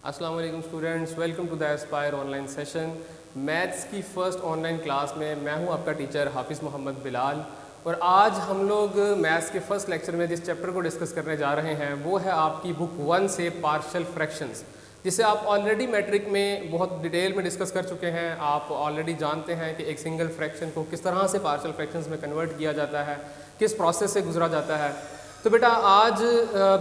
अस्सलाम वालेकुम students, welcome to the Aspire online session. Maths की फ़र्स्ट ऑनलाइन क्लास में मैं हूं आपका टीचर हाफिज़ मोहम्मद बिलाल और आज हम लोग मैथ्स के फर्स्ट लेक्चर में जिस चैप्टर को डिस्कस करने जा रहे हैं वो है आपकी बुक 1 से पार्शियल फ्रैक्शंस, जिसे आप ऑलरेडी मैट्रिक में बहुत डिटेल में डिस्कस कर चुके हैं। आप ऑलरेडी जानते हैं कि एक सिंगल फ्रैक्शन को किस तरह से पार्शियल फ्रैक्शंस में कन्वर्ट किया जाता है, किस प्रोसेस से गुजरा जाता है। तो बेटा आज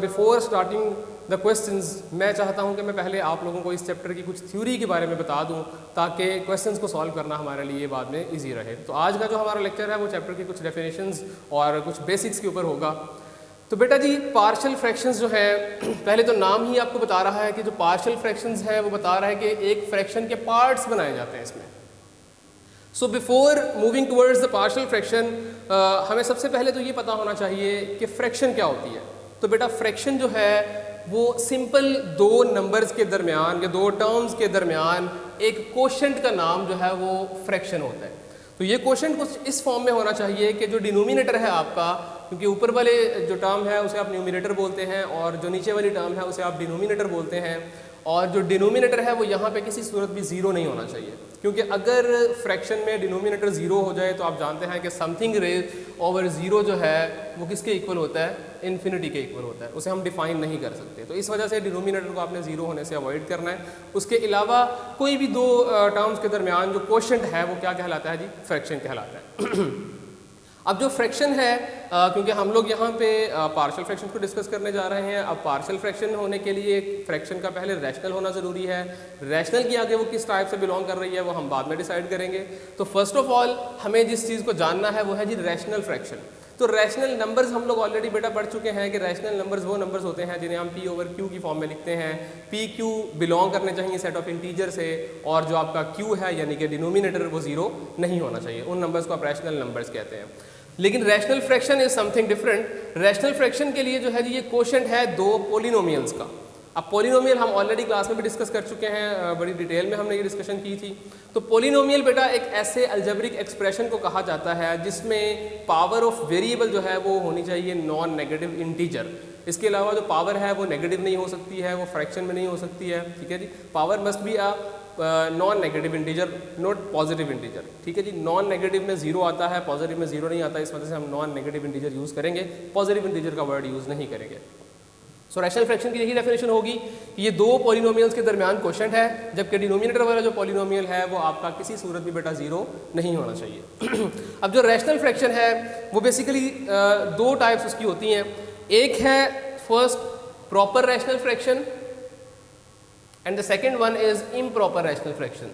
बिफोर स्टार्टिंग द क्वेश्चंस मैं चाहता हूं कि मैं पहले आप लोगों को इस चैप्टर की कुछ थ्योरी के बारे में बता दूं ताकि क्वेश्चंस को सॉल्व करना हमारे लिए बाद में इजी रहे। तो आज का जो हमारा लेक्चर है वो चैप्टर की कुछ डेफिनेशंस और कुछ बेसिक्स के ऊपर होगा। तो बेटा जी पार्शियल फ्रैक्शंस जो है पहले तो नाम ही आपको बता रहा है कि जो पार्शियल फ्रैक्शंस है वो बता रहा है कि एक फ्रैक्शन के पार्ट्स बनाए जाते हैं इसमें। So before moving towards the partial fraction हमें सबसे पहले तो ये पता होना चाहिए कि फ्रैक्शन क्या होती है। तो बेटा फ्रैक्शन जो है वो सिंपल दो नंबर्स के दरमियान या दो टर्म्स के दरमियान एक कोशेंट का नाम जो है वो फ्रैक्शन होता है। तो ये कोशेंट कुछ इस फॉर्म में होना चाहिए कि जो डिनोमिनेटर है आपका, क्योंकि ऊपर वाले जो टर्म है उसे आप न्यूमिनेटर बोलते हैं और जो नीचे वाली टर्म है उसे आप डिनोमिनेटर बोलते हैं, और जो डिनोमिनेटर है वो यहाँ पे किसी सूरत भी ज़ीरो नहीं होना चाहिए, क्योंकि अगर फ्रैक्शन में डिनोमिनेटर ज़ीरो हो जाए तो आप जानते हैं कि समथिंग रेज ओवर ज़ीरो जो है वो किसके इक्वल होता है, इन्फिनिटी के इक्वल होता है। उसे हम डिफाइन नहीं कर सकते, तो इस वजह से डिनोमिनेटर को आपने ज़ीरो होने से अवॉइड करना है। उसके अलावा कोई भी दो टर्म्स के दरमियान जो कोशेंट है वो क्या कहलाता है जी, फ्रैक्शन कहलाता है। अब जो फ्रैक्शन है क्योंकि हम लोग यहाँ पे पार्शियल फ्रैक्शन को डिस्कस करने जा रहे हैं। अब पार्शियल फ्रैक्शन होने के लिए फ्रैक्शन का पहले रैशनल होना ज़रूरी है। रैशनल की आगे वो किस टाइप से बिलोंग कर रही है वो हम बाद में डिसाइड करेंगे। तो फर्स्ट ऑफ ऑल हमें जिस चीज़ को जानना है वो है जी रैशनल फ्रैक्शन। तो रैशनल नंबर्स हम लोग ऑलरेडी बेटा पढ़ चुके हैं कि रैशनल नंबर्स वो नंबर्स होते हैं जिन्हें हम पी ओवर क्यू की फॉर्म में लिखते हैं। पी क्यू बिलोंग करने चाहिए सेट ऑफ इंटीजर से, और जो आपका क्यू है यानी कि डिनोमिनेटर वो ज़ीरो नहीं होना चाहिए। उन नंबर्स को आप रैशनल नंबर्स कहते हैं। लेकिन rational fraction is something different. Rational fraction के लिए जो है जी ये कोशेंट है दो पोलिनोमियल्स का। अब पोलिनोमियल हम ऑलरेडी क्लास में भी डिस्कस कर चुके हैं, बड़ी डिटेल में हमने ये डिस्कशन की थी। तो पोलिनोमियल बेटा एक ऐसे अलजेब्रिक एक्सप्रेशन को कहा जाता है जिसमें पावर ऑफ वेरिएबल जो है वो होनी चाहिए नॉन नेगेटिव इंटीजर। इसके अलावा जो पावर है वो नेगेटिव नहीं हो सकती है, वो फ्रैक्शन में नहीं हो सकती है। ठीक है जी, power must be a non negative integer, not positive integer. ठीक है जी, नॉन नेगेटिव में जीरो आता है, पॉजिटिव में जीरो नहीं आता, इस वजह से हम नॉन नेगेटिव इंटीजर यूज़ करेंगे, पॉजिटिव इंटीजर का वर्ड यूज़ नहीं करेंगे। सो रैशनल फ्रैक्शन की यही डेफिनेशन होगी कि ये दो पॉलिनोमियल्स के दरमियान कोशेंट है, जबकि डिनोमिनेटर वाला जो पॉलिनोमियल है वो आपका किसी सूरत भी बेटा जीरो नहीं होना चाहिए। अब जो रैशनल फ्रैक्शन है वो बेसिकली दो टाइप्स उसकी होती हैं। एक है first proper rational fraction and the second one is improper rational fraction.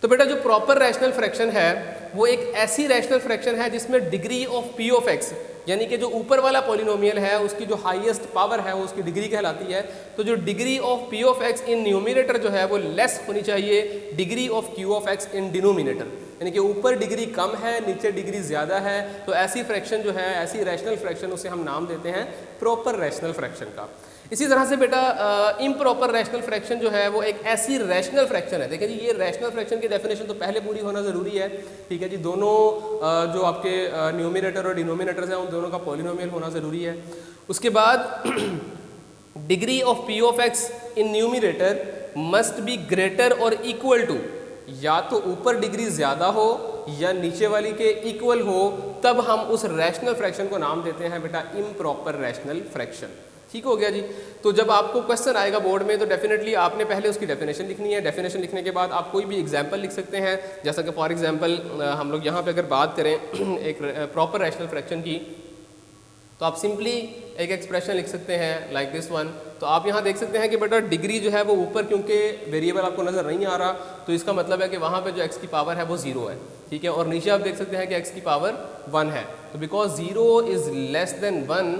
तो बेटा जो प्रॉपर रैशनल फ्रैक्शन है वो एक ऐसी रैशनल फ्रैक्शन है जिसमें degree of P of x, यानी कि जो ऊपर वाला पॉलिनोमियल है उसकी जो हाईएस्ट पावर है वो उसकी डिग्री कहलाती है। तो जो degree of P of x in numerator जो है वो लेस होनी चाहिए degree of Q of x in denominator, यानी कि ऊपर डिग्री कम है नीचे डिग्री ज़्यादा है। तो ऐसी फ्रैक्शन जो है, ऐसी रैशनल फ्रैक्शन, उसे हम नाम देते हैं प्रॉपर रैशनल फ्रैक्शन का। इसी तरह से बेटा इम्प्रॉपर रैशनल फ्रैक्शन जो है वो एक ऐसी रैशनल फ्रैक्शन है। देखिए जी ये रैशनल फ्रैक्शन की डेफिनेशन तो पहले पूरी होना ज़रूरी है। ठीक है जी, दोनों जो आपके न्यूमिनेटर और डिनोमिनेटर्स हैं उन दोनों का पॉलिनोमियल होना ज़रूरी है। उसके बाद degree of P of x in numerator must be greater और इक्वल टू, या तो ऊपर डिग्री ज़्यादा हो या नीचे वाली के इक्वल हो, तब हम उस रैशनल फ्रैक्शन को नाम देते हैं बेटा इम्प्रॉपर रैशनल फ्रैक्शन। ठीक हो गया जी। तो जब आपको क्वेश्चन आएगा बोर्ड में तो डेफिनेटली आपने पहले उसकी डेफिनेशन लिखनी है। डेफिनेशन लिखने के बाद आप कोई भी एग्जांपल लिख सकते हैं, जैसा कि फॉर एग्जांपल हम लोग यहाँ पे अगर बात करें एक प्रॉपर रैशनल फ्रैक्शन की, तो आप सिंपली एक एक्सप्रेशन लिख सकते हैं लाइक दिस वन। तो आप यहाँ देख सकते हैं कि बेटा डिग्री जो है वो ऊपर, क्योंकि वेरिएबल आपको नज़र नहीं आ रहा तो इसका मतलब है कि वहाँ पे जो एक्स की पावर है वो ज़ीरो है। ठीक है, और नीचे आप देख सकते हैं कि एक्स की पावर 1 है। तो because zero is less than 1,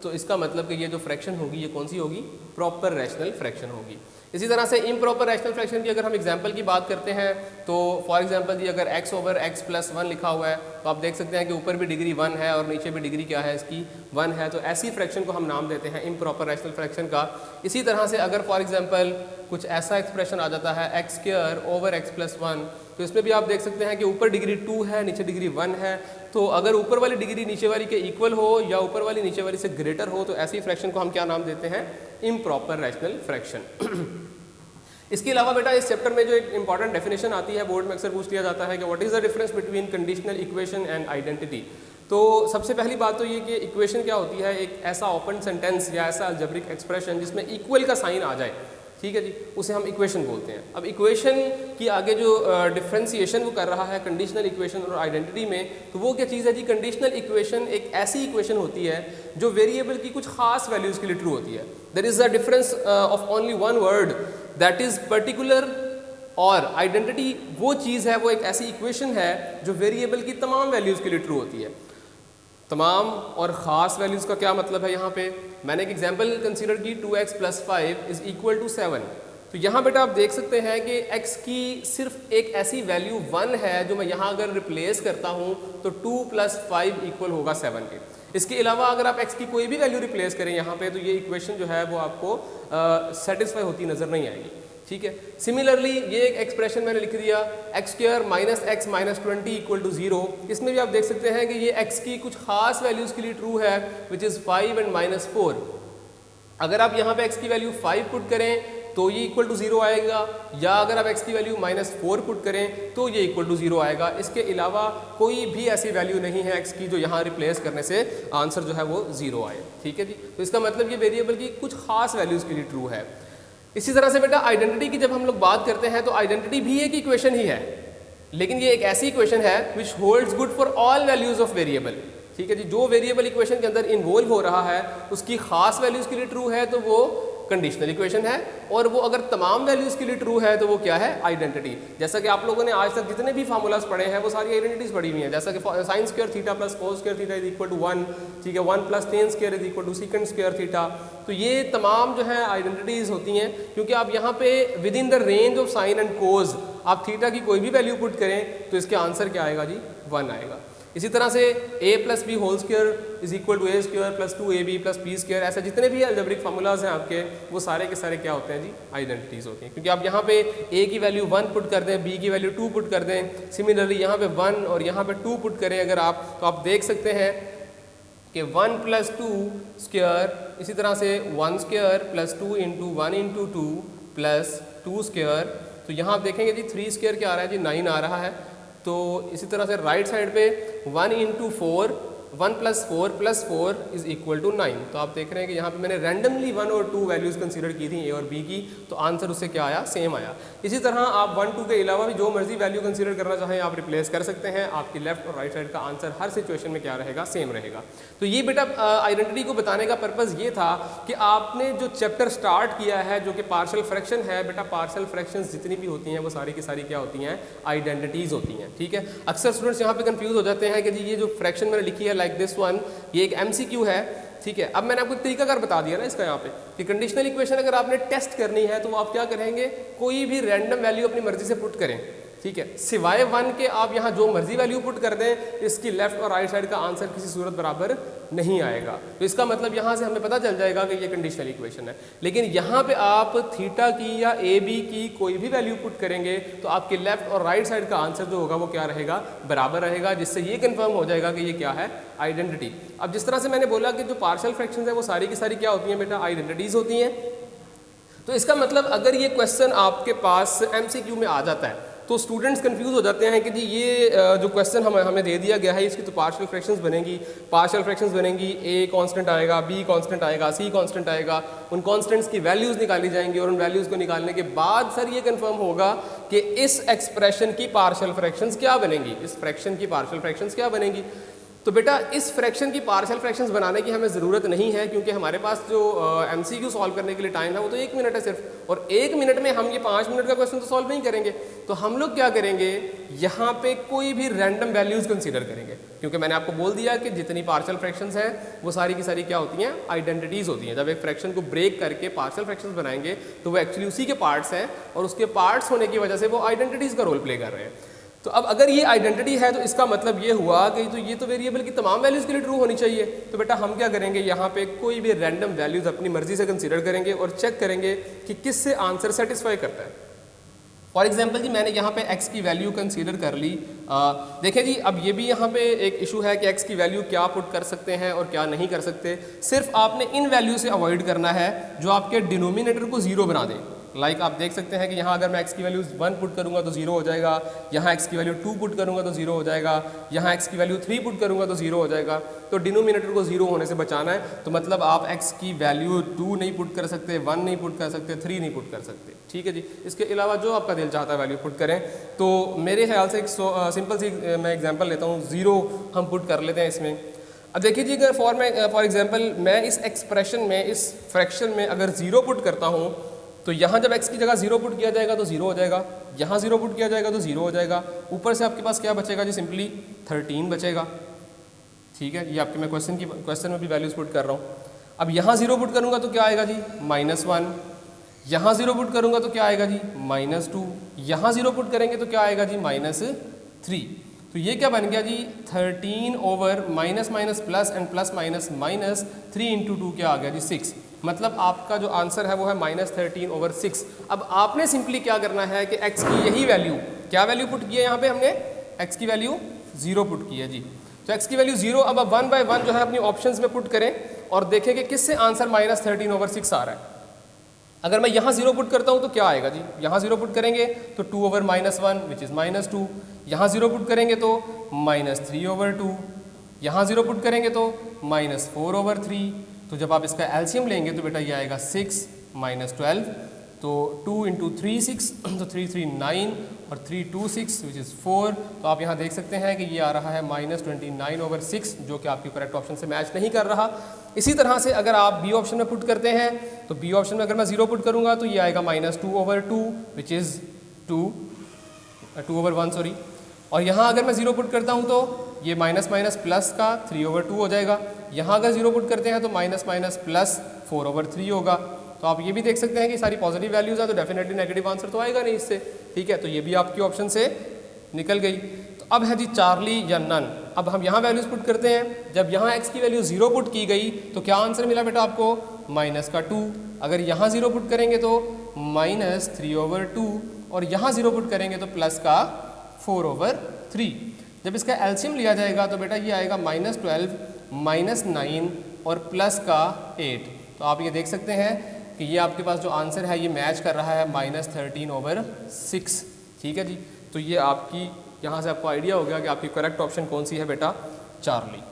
तो इसका मतलब कि ये जो फ्रैक्शन होगी ये कौन सी होगी, प्रॉपर रैशनल फ्रैक्शन होगी। इसी तरह से इम्प्रॉपर रैशनल फ्रैक्शन की अगर हम एग्जांपल की बात करते हैं तो फॉर एग्जांपल जी अगर x ओवर x प्लस 1 लिखा हुआ है तो आप देख सकते हैं कि ऊपर भी डिग्री 1 है और नीचे भी डिग्री क्या है इसकी 1 है। तो ऐसी फ्रैक्शन को हम नाम देते हैं इम्प्रॉपर रैशनल फ्रैक्शन का। इसी तरह से अगर फॉर एग्जांपल कुछ ऐसा एक्सप्रेशन आ जाता है x square over x plus 1, तो इसमें भी आप देख सकते हैं कि ऊपर डिग्री 2 है नीचे डिग्री 1 है। तो अगर ऊपर वाली डिग्री नीचे वाली के इक्वल हो या ऊपर वाली नीचे वाली से ग्रेटर हो तो ऐसी फ्रैक्शन को हम क्या नाम देते हैं, इम्प्रॉपर रैशनल फ्रैक्शन। इसके अलावा बेटा इस चैप्टर में जो एक इंपॉर्टेंट डेफिनेशन आती है, बोर्ड में अक्सर पूछ लिया जाता है कि what is the difference between conditional equation and identity. तो सबसे पहली बात तो ये कि इक्वेशन क्या होती है, एक ऐसा ओपन सेंटेंस या ऐसा अलजेब्रिक एक्सप्रेशन जिसमें इक्वल का साइन आ जाए, ठीक है जी, उसे हम इक्वेशन बोलते हैं। अब इक्वेशन की आगे जो डिफ्रेंसिएशन वो कर रहा है कंडीशनल इक्वेशन और आइडेंटिटी में, तो वो क्या चीज़ है जी, कंडीशनल इक्वेशन एक ऐसी इक्वेशन होती है जो वेरिएबल की कुछ खास वैल्यूज़ के लिए ट्रू होती है। There is a difference of only one word that is particular, और आइडेंटिटी वो चीज़ है, वो एक ऐसी इक्वेशन है जो वेरिएबल की तमाम वैल्यूज़ के लिए ट्रू होती है। तमाम और ख़ास वैल्यूज़ का क्या मतलब है, यहाँ पे मैंने एक एग्जांपल कंसीडर की 2x + 5 इज़ इक्वल टू 7। तो यहाँ बेटा आप देख सकते हैं कि x की सिर्फ एक ऐसी वैल्यू 1 है जो मैं यहाँ अगर रिप्लेस करता हूँ तो 2 + 5 इक्वल होगा 7 के। इसके अलावा अगर आप x की कोई भी वैल्यू रिप्लेस करें यहाँ पे, तो ये इक्वेशन जो है वो आपको सेटिस्फाई होती नज़र नहीं आएगी, ठीक है। सिमिलरली ये एक एक्सप्रेशन मैंने लिख दिया x² - x - 20 इक्वल टू 0। इसमें भी आप देख सकते हैं कि ये x की कुछ खास वैल्यूज़ के लिए ट्रू है, विच इज़ 5 and -4। अगर आप यहाँ पे x की वैल्यू 5 पुट करें तो ये इक्वल टू 0 आएगा, या अगर आप x की वैल्यू -4 पुट करें तो ये इक्वल टू 0 आएगा। इसके अलावा कोई भी ऐसी वैल्यू नहीं है x की जो यहाँ रिप्लेस करने से आंसर जो है वो 0 आए, ठीक है जी। तो इसका मतलब ये वेरिएबल की कुछ खास वैल्यूज़ के लिए ट्रू है। इसी तरह से बेटा आइडेंटिटी की जब हम लोग बात करते हैं तो आइडेंटिटी भी एक इक्वेशन ही है, लेकिन ये एक ऐसी इक्वेशन है विच holds good for all values of variable, ठीक है जी। जो वेरिएबल इक्वेशन के अंदर इन्वॉल्व हो रहा है उसकी खास वैल्यूज़ के लिए ट्रू है तो वो कंडीशनल इक्वेशन है, और वो अगर तमाम वैल्यूज़ के लिए ट्रू है तो वो क्या है, आइडेंटिटी। जैसा कि आप लोगों ने आज तक जितने भी फार्मूलाज पढ़े हैं वो सारी आइडेंटिटीज पढ़ी हुई हैं, जैसा कि sin² theta + cos² theta is equal to 1, ठीक है, 1 + tan² is equal to sec² theta. तो ये तमाम जो है आइडेंटिटीज़ होती हैं, क्योंकि आप यहाँ पे within the range of sine and cos आप थीटा की कोई भी वैल्यू पुट करें तो इसके आंसर क्या आएगा जी, 1 आएगा। इसी तरह से a + b whole square is equal to a² + 2ab + b², ऐसे जितने भी अलजेब्रिक फार्मूलाज हैं आपके वो सारे के सारे क्या होते हैं जी, आइडेंटिटीज़ होती हैं। क्योंकि आप यहाँ पे a की वैल्यू 1 पुट कर दें, b की वैल्यू 2 पुट कर दें, सिमिलरली यहाँ पे 1 और यहाँ पे 2 पुट करें अगर आप, तो आप देख सकते हैं कि 1 + 2², इसी तरह से 1² + 2 × 1 × 2 + 2²। तो यहाँ आप देखेंगे जी 3² क्या आ रहा है जी, 9 आ रहा है। तो इसी तरह से राइट साइड पे 1 × 4, 1 + 4 + 4 इज इक्वल टू 9। तो आप देख रहे हैं कि यहाँ पे मैंने रैंडमली 1 और 2 वैल्यूज़ कंसीडर की थी, a और b की, तो आंसर उससे क्या आया, सेम आया। इसी तरह आप 1, 2 के अलावा भी जो मर्जी वैल्यू कंसीडर करना चाहें आप रिप्लेस कर सकते हैं, आपकी लेफ्ट और राइट साइड का आंसर हर सिचुएशन में क्या रहेगा, सेम रहेगा। तो ये बेटा आइडेंटिटी को बताने का पर्पज़ ये था कि आपने जो चैप्टर स्टार्ट किया है जो कि पार्शियल फ्रैक्शन है, बेटा पार्शियल फ्रैक्शंस जितनी भी होती हैं वो सारी की सारी क्या होती हैं, आइडेंटिटीज़ होती हैं, ठीक है। अक्सर स्टूडेंट्स यहाँ पे कंफ्यूज हो जाते हैं कि जी ये जो फ्रैक्शन मैंने लिखी है लाइक दिस वन, ये एक MCQ है, ठीक है। अब मैंने आपको एक तरीकाकार बता दिया ना इसका यहाँ पे कि कंडीशनल इक्वेशन अगर आपने टेस्ट करनी है तो वो आप क्या करेंगे, कोई भी रैंडम वैल्यू अपनी मर्जी से पुट करें, ठीक है, सिवाय 1 के आप यहाँ जो मर्जी वैल्यू पुट कर दें, इसकी लेफ्ट और राइट साइड का आंसर किसी सूरत बराबर नहीं आएगा। तो इसका मतलब यहाँ से हमें पता चल जाएगा कि ये कंडीशनल इक्वेशन है। लेकिन यहाँ पे आप थीटा की या AB की कोई भी वैल्यू पुट करेंगे तो आपके लेफ्ट और राइट साइड का आंसर जो होगा वो क्या रहेगा, बराबर रहेगा, जिससे ये कंफर्म हो जाएगा कि ये क्या है, आइडेंटिटी। अब जिस तरह से मैंने बोला कि जो पार्शियल फ्रैक्शंस है वो सारी की सारी क्या होती हैं बेटा, आइडेंटिटीज़ होती हैं। तो इसका मतलब अगर ये क्वेश्चन आपके पास MCQ में आ जाता है तो स्टूडेंट्स कंफ्यूज हो जाते हैं कि जी ये जो क्वेश्चन हमें दे दिया गया है इसकी तो पार्शियल फ्रैक्शंस बनेंगी, A कांस्टेंट आएगा, B कांस्टेंट आएगा, C कांस्टेंट आएगा, उन कांस्टेंट्स की वैल्यूज़ निकाली जाएंगी और उन वैल्यूज़ को निकालने के बाद सर ये कंफर्म होगा कि इस एक्सप्रेशन की पार्शियल फ्रैक्शंस क्या बनेंगी, इस फ्रैक्शन की पार्शियल फ्रैक्शंस क्या बनेंगी। तो बेटा इस फ्रैक्शन की पार्शियल फ्रैक्शंस बनाने की हमें ज़रूरत नहीं है, क्योंकि हमारे पास जो MCQ सॉल्व करने के लिए टाइम है वो तो 1 मिनट है सिर्फ, और 1 मिनट में हम ये 5 मिनट का क्वेश्चन तो सॉल्व नहीं करेंगे। तो हम लोग क्या करेंगे, यहाँ पे कोई भी रैंडम वैल्यूज़ कंसीडर करेंगे, क्योंकि मैंने आपको बोल दिया कि जितनी पार्शियल फ्रैक्शंस हैं वो सारी की सारी क्या होती हैं, आइडेंटिटीज़ होती हैं। जब एक फ्रैक्शन को ब्रेक करके पार्शियल फ्रैक्शंस बनाएंगे तो वो एक्चुअली उसी के पार्ट्स हैं, और उसके पार्ट्स होने की वजह से वो आइडेंटिटीज़ का रोल प्ले कर रहे हैं। तो अब अगर ये आइडेंटिटी है तो इसका मतलब ये हुआ कि तो ये तो वेरिएबल की तमाम वैल्यूज़ के लिए ट्रू होनी चाहिए। तो बेटा हम क्या करेंगे, यहाँ पे कोई भी रैंडम वैल्यूज़ अपनी मर्जी से कंसीडर करेंगे और चेक करेंगे कि किससे आंसर सेटिस्फाई करता है। फॉर एग्जाम्पल जी मैंने यहाँ पे x की वैल्यू कंसीडर कर ली। देखें जी अब ये भी यहाँ पे एक इशू है कि x की वैल्यू क्या पुट कर सकते हैं और क्या नहीं कर सकते। सिर्फ आपने इन वैल्यू से अवॉइड करना है जो आपके डिनोमिनेटर को 0 बना दें, लाइक आप देख सकते हैं कि यहाँ अगर मैं x की वैल्यू 1 पुट करूँगा तो 0 हो जाएगा, यहाँ x की वैल्यू 2 पुट करूँगा तो 0 हो जाएगा, यहाँ x की वैल्यू 3 पुट करूँगा तो 0 हो जाएगा। तो डिनोमिनेटर को 0 होने से बचाना है, तो मतलब आप x की वैल्यू 2 नहीं पुट कर सकते, 1 नहीं पुट कर सकते, 3 नहीं पुट कर सकते, ठीक है जी। इसके अलावा जो आपका दिल चाहता है वैल्यू पुट करें। तो मेरे ख्याल से एक सिंपल सी मैं एग्जांपल लेता हूँ, 0 हम पुट कर लेते हैं इसमें। अब देखिए जी, अगर फॉर एग्जांपल मैं इस एक्सप्रेशन में, इस फ्रैक्शन में अगर 0 पुट करता हूँ तो यहाँ जब x की जगह 0 पुट किया जाएगा तो 0 हो जाएगा, यहाँ 0 पुट किया जाएगा तो 0 हो जाएगा, ऊपर से आपके पास क्या बचेगा जी, सिंपली 13 बचेगा, ठीक है। ये आपके मैं क्वेश्चन में भी वैल्यूज पुट कर रहा हूँ। अब यहाँ 0 पुट करूँगा तो क्या आएगा जी, -1, यहाँ 0 पुट करूँगा तो क्या आएगा जी, -2, यहाँ 0 पुट करेंगे तो क्या आएगा जी, -3। तो ये क्या बन गया जी, 13 over minus minus plus and plus minus minus 3 into 2 क्या आ गया जी, 6। मतलब आपका जो आंसर है वो है -13 ओवर 6। अब आपने सिंपली क्या करना है कि x की यही वैल्यू, क्या वैल्यू पुट की है यहाँ पे हमने, x की वैल्यू 0 पुट की है जी। तो x की वैल्यू 0, अब 1 बाय 1 जो है अपनी ऑप्शंस में पुट करें और देखें कि किससे आंसर -13 ओवर 6 आ रहा है। अगर मैं यहाँ 0 पुट करता हूँ तो क्या आएगा जी, यहाँ 0 पुट करेंगे तो 2 ओवर -1 विच इज़ -2, यहाँ 0 पुट करेंगे तो -3 ओवर 2, यहाँ 0 पुट करेंगे तो -4 ओवर 3। तो जब आप इसका एलसीएम लेंगे तो बेटा ये आएगा 6 -12, तो 2 इंटू 3 6, तो 3 3 9 और 3 2 6 विच इज़ 4। तो आप यहाँ देख सकते हैं कि ये आ रहा है -29 ओवर 6, जो कि आपकी करेक्ट ऑप्शन से मैच नहीं कर रहा। इसी तरह से अगर आप बी ऑप्शन में पुट करते हैं तो बी ऑप्शन में अगर मैं 0 पुट करूँगा तो ये आएगा -2 over 2 which is 2 over 1 sorry. और यहाँ अगर मैं 0 पुट करता हूँ तो ये माइनस माइनस प्लस का 3 ओवर 2 हो जाएगा। यहाँ अगर 0 पुट करते हैं तो माइनस माइनस प्लस 4 ओवर 3 होगा। तो आप ये भी देख सकते हैं कि सारी पॉजिटिव वैल्यूज़ है तो डेफिनेटली नेगेटिव आंसर तो आएगा नहीं इससे, ठीक है। तो ये भी आपकी ऑप्शन से निकल गई। तो अब है जी चार्ली या नन। अब हम यहाँ वैल्यूज़ पुट करते हैं। जब यहाँ x की वैल्यू 0 पुट की गई तो क्या आंसर मिला बेटा आपको, -2। अगर यहाँ 0 पुट करेंगे तो -3 ओवर 2 और यहाँ 0 पुट करेंगे तो प्लस का 4 ओवर 3। जब इसका एलसीएम लिया जाएगा तो बेटा ये आएगा -12 -9 और प्लस का 8। तो आप ये देख सकते हैं कि ये आपके पास जो आंसर है ये मैच कर रहा है -13 ओवर 6, ठीक है जी। तो ये आपकी यहाँ से आपको आइडिया हो गया कि आपकी करेक्ट ऑप्शन कौन सी है बेटा, चार्ली,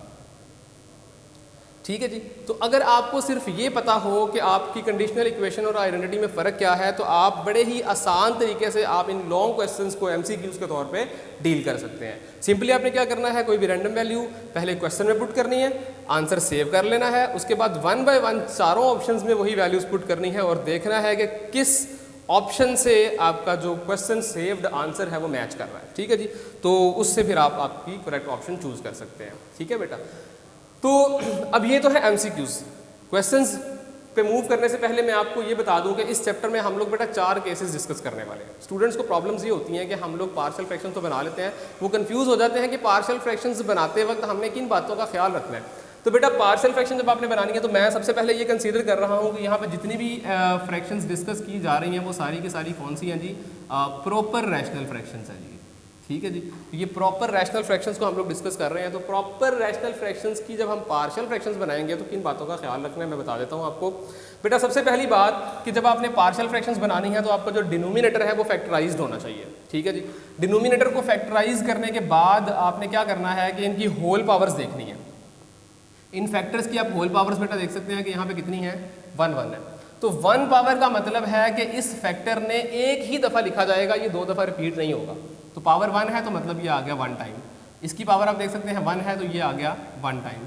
ठीक है जी। तो अगर आपको सिर्फ ये पता हो कि आपकी कंडीशनल इक्वेशन और आइडेंटिटी में फ़र्क क्या है तो आप बड़े ही आसान तरीके से आप इन लॉन्ग क्वेश्चंस को एमसीक्यूज़ के तौर पे डील कर सकते हैं। सिंपली आपने क्या करना है, कोई भी रैंडम वैल्यू पहले क्वेश्चन में पुट करनी है, आंसर सेव कर लेना है, उसके बाद 1 बाय 1 चारों ऑप्शंस में वही वैल्यूज़ पुट करनी है और देखना है कि किस ऑप्शन से आपका जो क्वेश्चन सेव्ड आंसर है वो मैच कर रहा है, ठीक है जी। तो उससे फिर आप आपकी करेक्ट ऑप्शन चूज कर सकते हैं, ठीक है बेटा। तो अब ये तो है एमसीक्यूज़। क्वेश्चंस पे मूव करने से पहले मैं आपको ये बता दूं कि इस चैप्टर में हम लोग बेटा 4 केसेस डिस्कस करने वाले हैं। स्टूडेंट्स को प्रॉब्लम्स ये होती हैं कि हम लोग पार्शियल फ्रैक्शंस तो बना लेते हैं, वो कंफ्यूज हो जाते हैं कि पार्शियल फ्रैक्शंस बनाते वक्त हमने किन बातों का ख्याल रखना है। तो बेटा पार्शियल फ्रैक्शन जब आपने बनानी है तो मैं सबसे पहले ये कंसीडर कर रहा हूँ कि यहाँ पे जितनी भी फ्रैक्शंस डिस्कस की जा रही हैं वो सारी की सारी कौन सी हैं जी, प्रॉपर रैशनल फ्रैक्शंस हैं जी, ठीक है जी। तो ये प्रॉपर रैशनल फ्रैक्शंस को हम लोग डिस्कस कर रहे हैं। तो प्रॉपर रैशनल फ्रैक्शंस की जब हम पार्शियल फ्रैक्शंस बनाएंगे तो किन बातों का ख्याल रखना है मैं बता देता हूँ आपको। बेटा सबसे पहली बात कि जब आपने पार्शियल फ्रैक्शंस बनानी है तो आपका जो डिनोमिनेटर है वो फैक्टराइज्ड होना चाहिए, ठीक है जी। डिनोमिनेटर को फैक्टराइज करने के बाद आपने क्या करना है कि इनकी होल पावर्स देखनी है। इन फैक्टर्स की आप होल पावर्स बेटा देख सकते हैं कि यहाँ पे कितनी है, 1 1 है। तो 1 पावर का मतलब है कि इस फैक्टर ने एक ही दफ़ा लिखा जाएगा, ये 2 दफ़ा रिपीट नहीं होगा। तो पावर 1 है तो मतलब ये आ गया 1 टाइम। इसकी पावर आप देख सकते हैं 1 है तो ये आ गया 1 टाइम।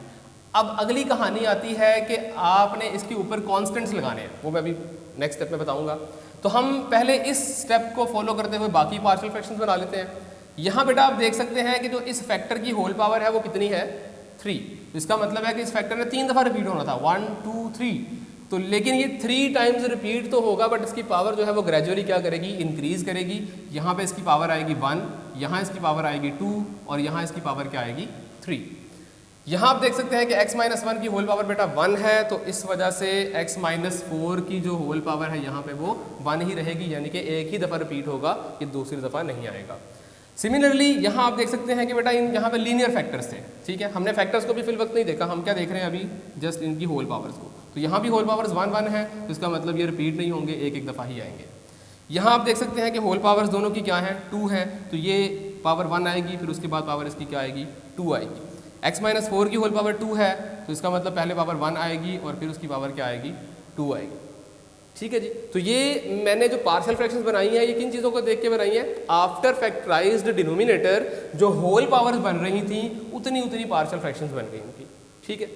अब अगली कहानी आती है कि आपने इसके ऊपर कॉन्स्टेंट्स लगाने हैं, वो मैं अभी नेक्स्ट स्टेप में बताऊंगा। तो हम पहले इस स्टेप को फॉलो करते हुए बाकी पार्शियल फ्रैक्शंस बना लेते हैं। यहाँ बेटा आप देख सकते हैं कि जो इस फैक्टर की होल पावर है वो कितनी है, 3। इसका मतलब है कि इस फैक्टर ने 3 दफ़ा रिपीट होना था, 1 2 3। तो लेकिन ये 3 टाइम्स रिपीट तो होगा बट इसकी पावर जो है वो ग्रेजुअली क्या करेगी, इंक्रीज करेगी। यहाँ पे इसकी पावर आएगी 1, यहाँ इसकी पावर आएगी 2 और यहाँ इसकी पावर क्या आएगी 3। यहाँ आप देख सकते हैं कि x - 1 की होल पावर बेटा 1 है, तो इस वजह से x - 4 की जो होल पावर है यहाँ पे वो 1 ही रहेगी, यानी कि एक ही दफ़ा रिपीट होगा, ये दूसरी दफ़ा नहीं आएगा। सिमिलरली यहाँ आप देख सकते हैं कि बेटा यहाँ पे लीनियर फैक्टर्स थे, ठीक है। हमने फैक्टर्स को भी फिल वक्त नहीं देखा, हम क्या देख रहे हैं अभी, जस्ट इनकी होल पावर्स को। तो यहाँ भी होल पावर्स 1 1 है, तो इसका मतलब ये रिपीट नहीं होंगे, एक एक दफ़ा ही आएंगे। यहाँ आप देख सकते हैं कि होल पावर्स दोनों की क्या है, 2 है, तो ये पावर 1 आएगी, फिर उसके बाद पावर इसकी क्या आएगी, 2 आएगी। x माइनस 4 की होल पावर 2 है, तो इसका मतलब पहले पावर 1 आएगी और फिर उसकी पावर क्या आएगी, 2 आएगी। ठीक है जी। तो ये मैंने जो पार्शियल फ्रैक्शंस बनाई हैं, ये किन चीज़ों को देख के बनाई हैं, आफ्टर फैक्टराइज्ड डिनोमिनेटर जो होल पावर्स बन रही थी उतनी उतनी पार्शियल फ्रैक्शंस बन गई उनकी। ठीक है।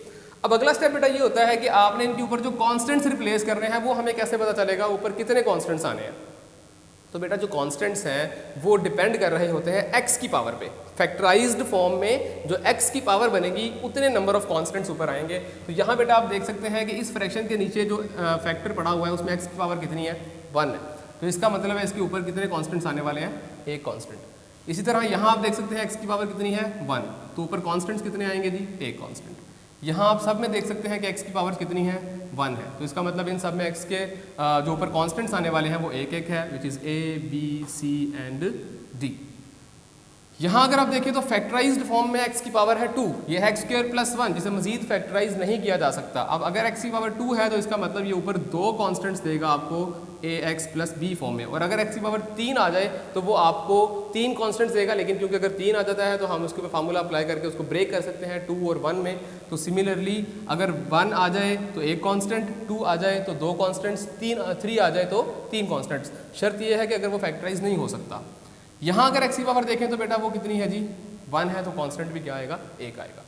अब अगला स्टेप बेटा ये होता है कि आपने इनके ऊपर जो कॉन्स्टेंट्स रिप्लेस करने हैं वो हमें कैसे पता चलेगा, ऊपर कितने कॉन्स्टेंट्स आने हैं। तो बेटा जो कॉन्स्टेंट्स हैं वो डिपेंड कर रहे होते हैं x की पावर पे। फैक्टराइज्ड फॉर्म में जो x की पावर बनेगी उतने नंबर ऑफ कॉन्स्टेंट्स ऊपर आएंगे। तो यहाँ बेटा आप देख सकते हैं कि इस फ्रैक्शन के नीचे जो फैक्टर पड़ा हुआ है उसमें x की पावर कितनी है, 1 है। तो इसका मतलब है इसके ऊपर कितने कॉन्स्टेंट्स आने वाले हैं, एक कॉन्स्टेंट। इसी तरह यहाँ आप देख सकते हैं x की पावर कितनी है, 1, तो ऊपर कॉन्स्टेंट्स कितने आएंगे जी, एक कॉन्स्टेंट। यहाँ आप सब में देख सकते हैं कि x की पावर कितनी है, 1 है, तो इसका मतलब इन सब में x के जो ऊपर कॉन्स्टेंट्स आने वाले हैं वो एक एक है, which is a, b, c and d। यहाँ अगर आप देखें तो फैक्टराइज्ड फॉर्म में x की पावर है 2, ये है x² + 1, जिसे मजीद फैक्टराइज नहीं किया जा सकता। अब अगर x की पावर 2 है तो इसका मतलब ये ऊपर 2 कॉन्स्टेंट्स देगा आपको ax + b फॉर्म में, और अगर x की पावर 3 आ जाए तो वो आपको 3 कॉन्स्टेंट्स देगा। लेकिन क्योंकि अगर 3 आ जाता है तो हम उसके ऊपर फार्मूला अप्लाई करके उसको ब्रेक कर सकते हैं 2 और 1 में। तो सिमिलरली अगर 1 आ जाए तो एक कॉन्स्टेंट, 2 आ जाए तो 2 कॉन्स्टेंट्स, 3 आ जाए तो 3 कॉन्स्टेंट्स। शर्त यह है कि अगर वो फैक्टराइज नहीं हो सकता। यहाँ अगर x की पावर देखें तो बेटा वो कितनी है जी, 1 है, तो कांस्टेंट भी क्या आएगा, 1 आएगा।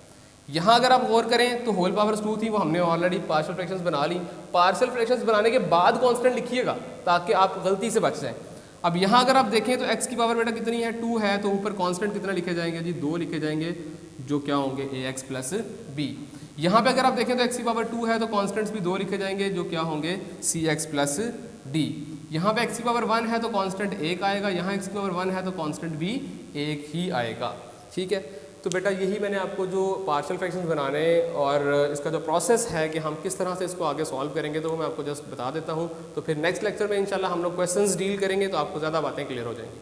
यहाँ अगर आप गौर करें तो होल पावर्स 2 थी, वो हमने ऑलरेडी पार्शियल फ्रैक्शंस बना ली। पार्शियल फ्रैक्शंस बनाने के बाद कांस्टेंट लिखिएगा ताकि आप गलती से बच जाएं। अब यहाँ अगर आप देखें तो x की पावर बेटा कितनी है, 2 है, तो ऊपर कांस्टेंट कितना लिखे जाएंगे जी, 2 लिखे जाएंगे, जो क्या होंगे ax + b। यहाँ पे अगर आप देखें तो x की पावर 2 है तो कॉन्स्टेंट्स भी 2 लिखे जाएंगे, जो क्या होंगे cx + d। यहाँ पे x की पावर 1 है तो कांस्टेंट 1 आएगा, यहाँ x की पावर 1 है तो कांस्टेंट भी 1 ही आएगा। ठीक है। तो बेटा यही मैंने आपको जो पार्शियल फ्रैक्शंस बनाने और इसका जो प्रोसेस है कि हम किस तरह से इसको आगे सॉल्व करेंगे, तो वो मैं आपको जस्ट बता देता हूँ। तो फिर नेक्स्ट लेक्चर में इंशाल्लाह हम लोग क्वेश्चंस डील करेंगे तो आपको ज़्यादा बातें क्लियर हो जाएंगी।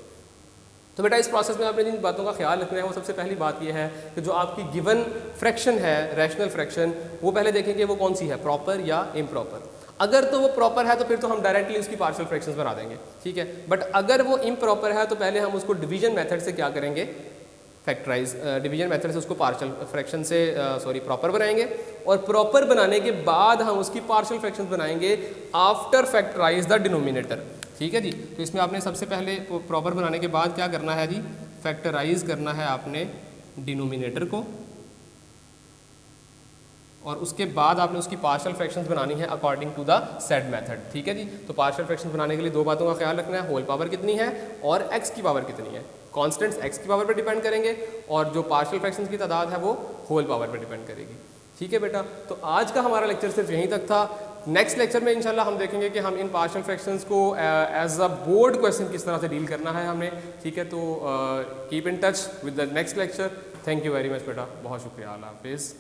तो बेटा इस प्रोसेस में आपने जिन बातों का ख्याल रखना है वो सबसे पहली बात यह है कि जो आपकी गिवन फ्रैक्शन है, रैशनल फ्रैक्शन, वो पहले देखेंगे वो कौन सी है, प्रॉपर या इम्प्रॉपर। अगर तो वो प्रॉपर है तो फिर तो हम डायरेक्टली उसकी पार्शियल फ्रैक्शंस बना देंगे। ठीक है। बट अगर वो इम्प्रॉपर है तो पहले हम उसको डिवीजन मेथड से क्या करेंगे, फैक्टराइज डिवीजन मेथड से उसको पार्शियल फ्रैक्शन से प्रॉपर बनाएंगे, और प्रॉपर बनाने के बाद हम उसकी पार्शियल फ्रैक्शंस बनाएंगे आफ्टर फैक्टराइज द डिनोमिनेटर। ठीक है जी। तो इसमें आपने सबसे पहले प्रॉपर बनाने के बाद क्या करना है जी, फैक्टराइज करना है आपने डिनोमिनेटर को, और उसके बाद आपने उसकी पार्शियल फ्रैक्शंस बनानी है according to the said method. ठीक है जी। तो पार्शियल फ्रैक्शंस बनाने के लिए 2 बातों का ख्याल रखना है, होल पावर कितनी है और x की पावर कितनी है। कॉन्स्टेंट्स x की पावर पर डिपेंड करेंगे और जो पार्शियल फ्रैक्शंस की तादाद है वो होल पावर पर डिपेंड करेगी। ठीक है बेटा। तो आज का हमारा लेक्चर सिर्फ यहीं तक था। नेक्स्ट लेक्चर में इंशाल्लाह हम देखेंगे कि हम इन पार्शियल फ्रैक्शंस को एज अ बोर्ड क्वेश्चन किस तरह से डील करना है हमें। ठीक है। तो keep in touch with the next lecture. Thank you very much बेटा, बहुत शुक्रिया। अल्लाह हाफिज़।